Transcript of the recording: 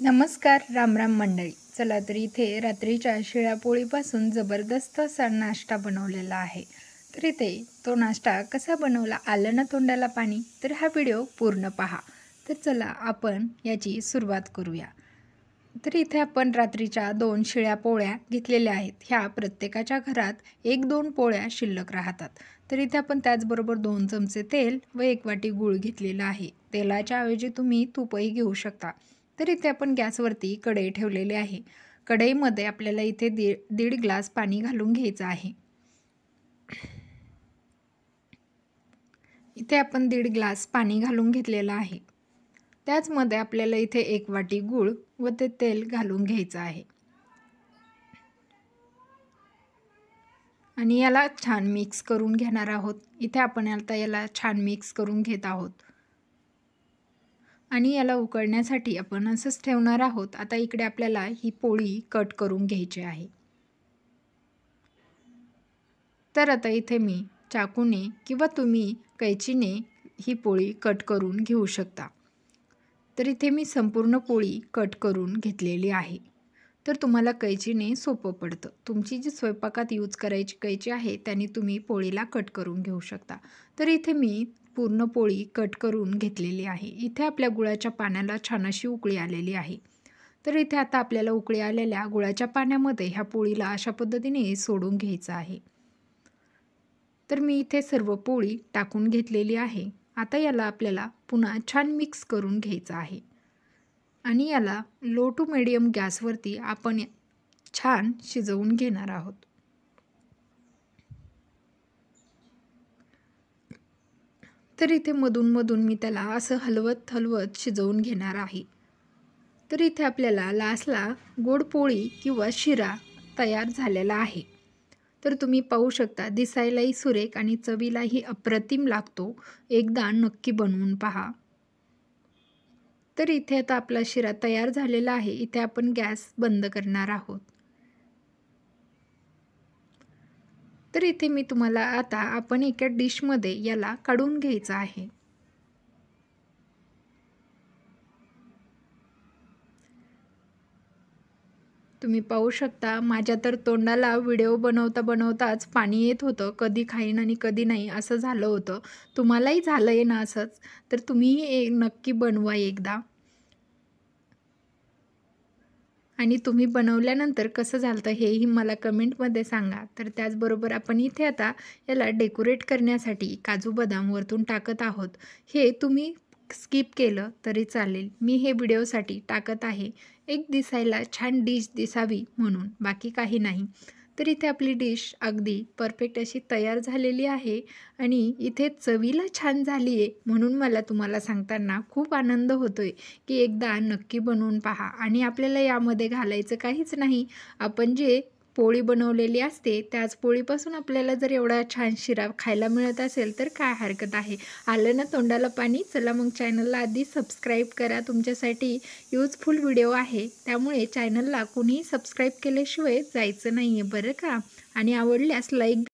नमस्कार, राम मंडळी. चला तर इथे रात्रीच्या शिळ्या पोळीपासून जबरदस्त असा नाश्ता बनवलेला आहे. तर इथे तो नाश्ता कसा बनवला, आलं ना तोंडाला पाणी? तर हा व्हिडिओ पूर्ण पहा. तर चला आपण याची सुरुवात करूया. तर इथे आपण रात्रीच्या 2 शिळ्या पोळ्या घेतलेल्या आहेत. ह्या प्रत्येकाच्या घरात 1-2 पोळ्या शिल्लक राहतात. तर इथे आपण त्याचबरोबर 2 चमचे तेल व 1 वाटी गूळ घेतलेला आहे. तेलाच्या ऐवजी तुम्ही तूपही घेऊ शकता. तर इथे आपण गॅसवरती कढई ठेवलेली आहे. कढईमध्ये आपल्याला इथे दीड ग्लास पाणी घालून घ्यायचं आहे. इथे आपण 1.5 ग्लास पाणी घालून घेतलेलं आहे. त्याचमध्ये आपल्याला इथे 1 वाटी गूळ व ते तेल घालून घ्यायचं आहे आणि याला छान मिक्स करून घेणार आहोत. इथे आपण आता याला छान मिक्स करून घेत आहोत आणि याला उकळण्यासाठी आपण असंच ठेवणार आहोत. आता इकडे आपल्याला ही पोळी कट करून घ्यायची आहे. तर आता इथे मी चाकूने किंवा तुम्ही कैचीने ही पोळी कट करून घेऊ शकता. तर इथे मी संपूर्ण पोळी कट करून घेतलेली आहे. तर तुम्हाला कैचीने सोपं पडतं. तुमची जी स्वयंपाकात यूज करायची कैची आहे त्याने तुम्ही पोळीला कट करून घेऊ शकता. तर इथे मी पूर्ण पोळी कट करून घेतलेली आहे. इथे आपल्या गुळाच्या पाण्याला छान अशी उकळी आलेली आहे. तर इथे आता आपल्याला उकळी आलेल्या गुळाच्या पाण्यामध्ये ह्या पोळीला अशा पद्धतीने सोडून घ्यायचं आहे. तर मी इथे सर्व पोळी टाकून घेतलेली आहे. आता याला आपल्याला पुन्हा छान मिक्स करून घ्यायचं आहे आणि याला लो टू मीडियम गॅसवरती आपण छान शिजवून घेणार आहोत. तर इथे मधून मी त्याला असं हलवत शिजवून घेणार आहे. तर इथे आपल्याला लास्टला गोड पोळी किंवा शिरा तयार झालेला आहे. तर तुम्ही पाहू शकता, दिसायलाही सुरेख आणि चवीलाही अप्रतिम लागतो. एकदा नक्की बनवून पहा. तर इथे आता आपला शिरा तयार झालेला आहे. इथे आपण गॅस बंद करणार आहोत. तर इथे मी तुम्हाला आता आपण एका डिशमध्ये याला काढून घ्यायचं आहे. तुम्ही पाहू शकता, माझ्या तर तोंडाला व्हिडिओ बनवताच पाणी येत होतं. कधी खाईन आणि कधी नाही असं झालं होतं. तुम्हालाही झालं आहे ना असंच? तर तुम्हीही नक्की बनवा एकदा आणि तुम्ही बनवल्यानंतर कसं झालं हेही मला कमेंटमध्ये सांगा. तर त्याचबरोबर आपण इथे आता याला डेकोरेट करण्यासाठी काजू बदाम वरतून टाकत आहोत. हे तुम्ही स्किप केलं तरी चालेल. मी हे व्हिडिओसाठी टाकत आहे. एक दिसायला छान डिश दिसावी म्हणून, बाकी काही नाही. तर इथे आपली डिश अगदी परफेक्ट अशी तयार झालेली आहे आणि इथे चवीला छान झाली आहे म्हणून मला तुम्हाला सांगताना खूप आनंद होतोय की एकदा नक्की बनवून पहा. आणि आपल्याला यामध्ये घालायचं काहीच नाही. आपण जे पोळी बनवलेली असते त्याच पोळीपासून आपल्याला जर एवढा छान शिरा खायला मिळत असेल तर काय हरकत आहे. आलं ना तोंडाला पाणी? चला मग चॅनलला आधी सबस्क्राईब करा. तुमच्यासाठी यूजफुल व्हिडिओ आहे, त्यामुळे चॅनलला कुणीही सबस्क्राईब केल्याशिवाय जायचं नाही आहे बरं का. आणि आवडल्यास लाईक